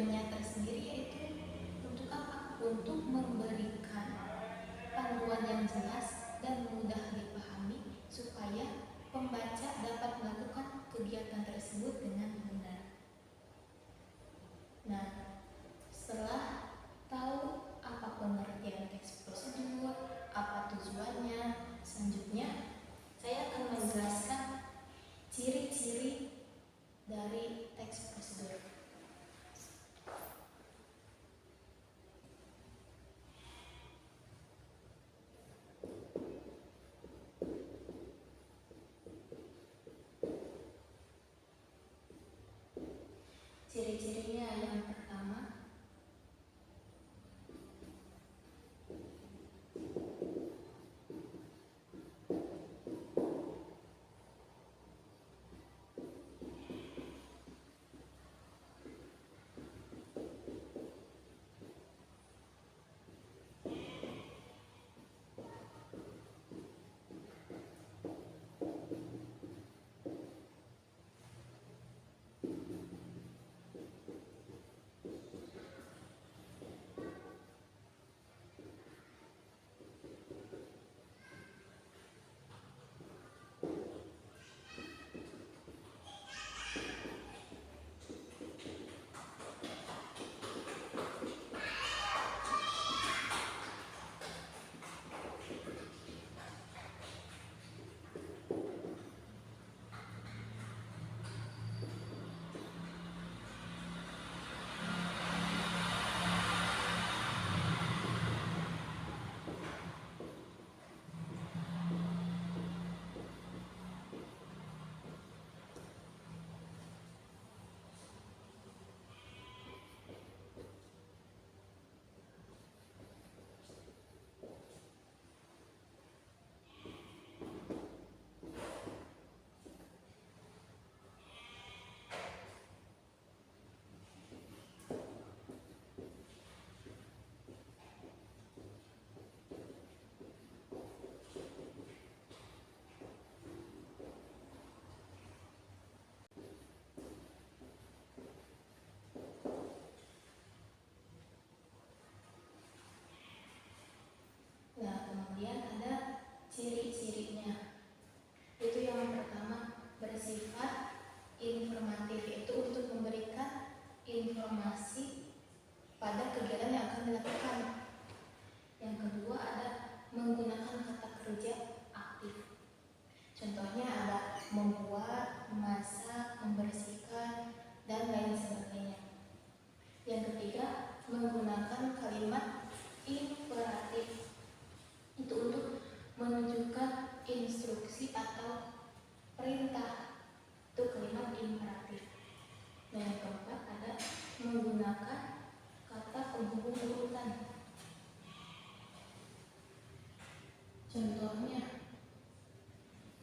tujuannya tersendiri yaitu untuk apa? Untuk memberikan panduan yang jelas dan mudah dipahami supaya pembaca dapat melakukan kegiatan tersebut dengan benar. Nah, setelah tahu apa pengertian teks prosedur, apa tujuannya, selanjutnya saya akan menjelaskan ciri-ciri dari teks prosedur. Ciri-cirinya yang pertama, kemudian ada ciri-cirinya. Itu yang pertama, bersifat informatif, itu untuk memberikan informasi pada kegiatan yang akan dilakukan. Yang kedua ada menggunakan kata kerja aktif. Contohnya ada membuat, memasak, membersihkan, dan lain sebagainya. Yang ketiga, menggunakan kalimat imperatif. Itu untuk menunjukkan instruksi atau perintah. Itu kalimat imperatif. Dan yang keempat ada menggunakan kata penghubung urutan. Contohnya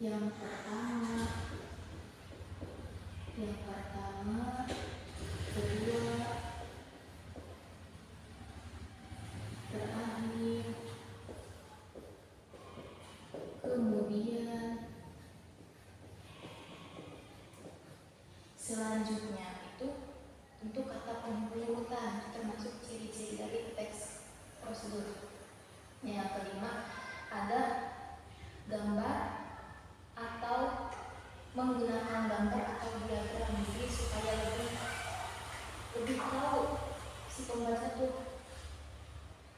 yang pertama, kedua, terakhir, kemudian selanjutnya. Itu untuk kata penghubung urutan, termasuk ciri-ciri dari teks prosedur. Yang kelima ada gambar atau menggunakan gambar atau diagram, jadi supaya lebih tahu si pembaca tuh,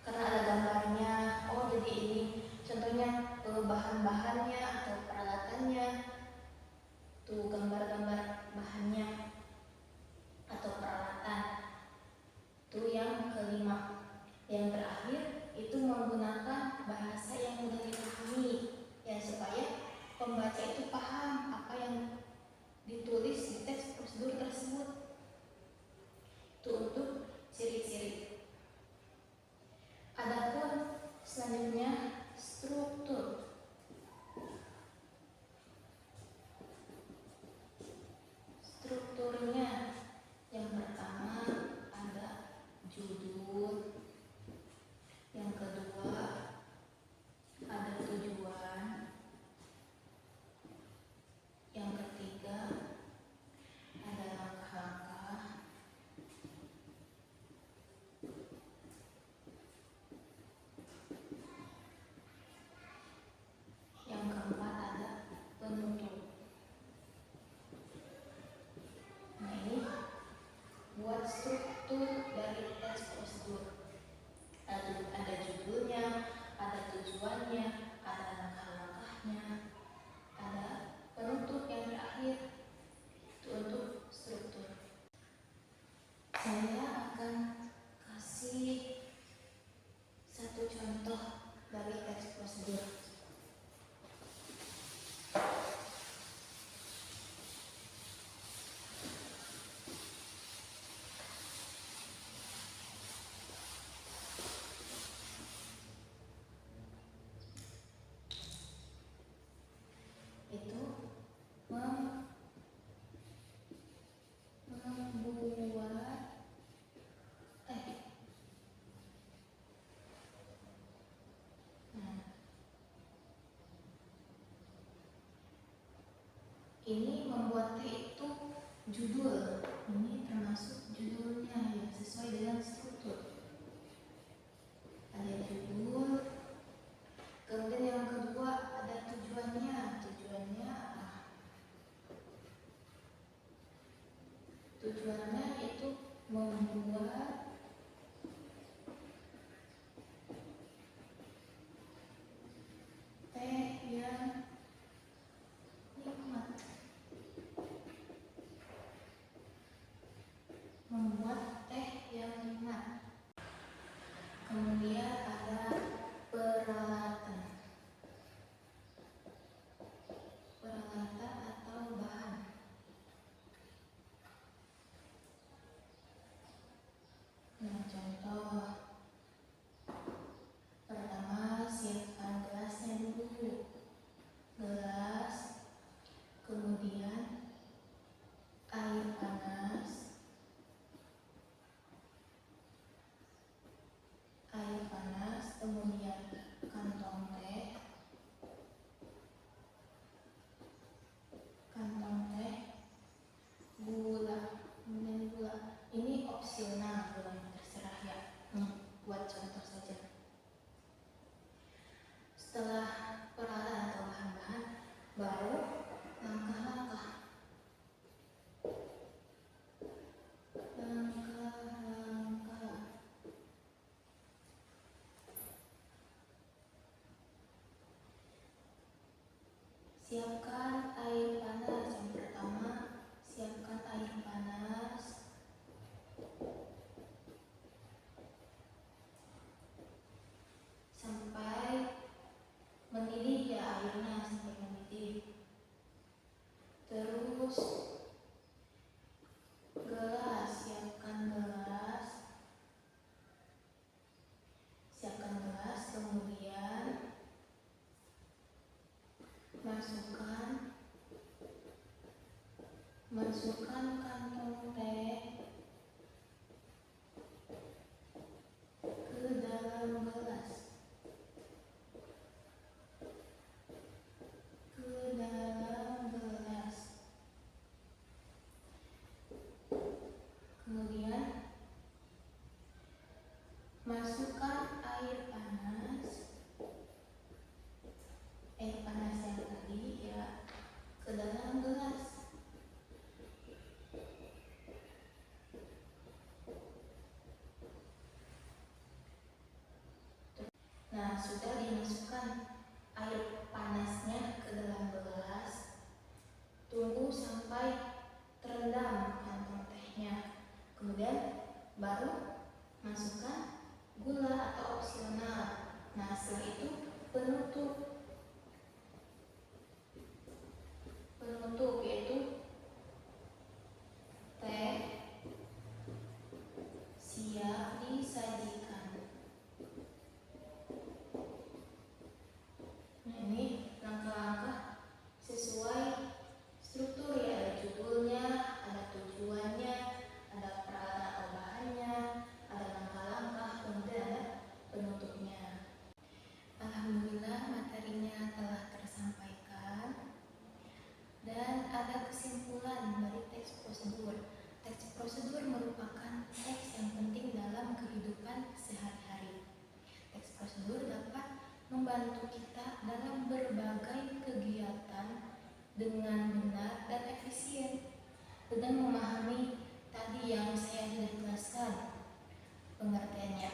karena ada gambarnya. Oh, jadi ini contohnya bahan-bahannya atau peralatannya, tuh gambar-gambar bahannya atau peralatan. Itu yang kelima. Yang terakhir itu menggunakan bahasa yang mudah dipahami, ya, supaya pembaca itu paham apa yang ditulis di teks prosedur tersebut. Itu untuk ciri-ciri. Adapun selanjutnya struktur. Strukturnya yang pertama ada judul, yang kedua ada tujuan, yang ketiga ada langkah, Ini membuat teh itu judul. Ini termasuk judulnya ya, sesuai dengan struktur. Ada judul. Kemudian yang kedua ada tujuannya. Tujuannya apa? Tujuannya itu membuat teh yang nikmat. Membuat teh yang nikmat. Kemudian ada peralatan. Peralatan atau bahan. Nah, contoh pertama, siapkan gelasnya dulu. Gelas, kemudian air panas. Air panas, kemudian kantong teh. Kantong teh, gula, kemudian gula. Ini opsional, gulanya terserah ya. Buat contoh saja. Setelah peralatan atau bahan-bahan, baru langkah-langkah. Langkah-langkah. Siapkan air panas. Yang pertama, siapkan air panas. Sampai mendidih ya airnya, sampai mendidih. Terus gelas, siapkan gelas. Siapkan gelas, kemudian masukkan kantong teh ke dalam gelas. Ke dalam gelas. Kemudian masukkan air panas. Air panas yang tadi ya ke dalam gelas. Nah, sudah dimasukkan air panasnya ke dalam gelas. Tunggu sampai terendam kantong tehnya. Kemudian baru masukkan gula atau opsional. Nah, setelah itu penutup. Penutup yaitu teh siap disajikan. Nah, ini langkah-langkah sesuai struktur ya. Ada judulnya, ada tujuannya, ada peralatan atau bahannya, ada langkah-langkah, kemudian ada penutupnya. Alhamdulillah materinya telah tersampaikan. Dan ada kesimpulan dari teks prosedur. Teks prosedur merupakan teks yang penting dalam kehidupan sehari-hari. Teks prosedur dapat membantu kita dalam berbagai kegiatan dengan benar dan efisien. Dengan memahami tadi yang saya sudah jelaskan, pengertiannya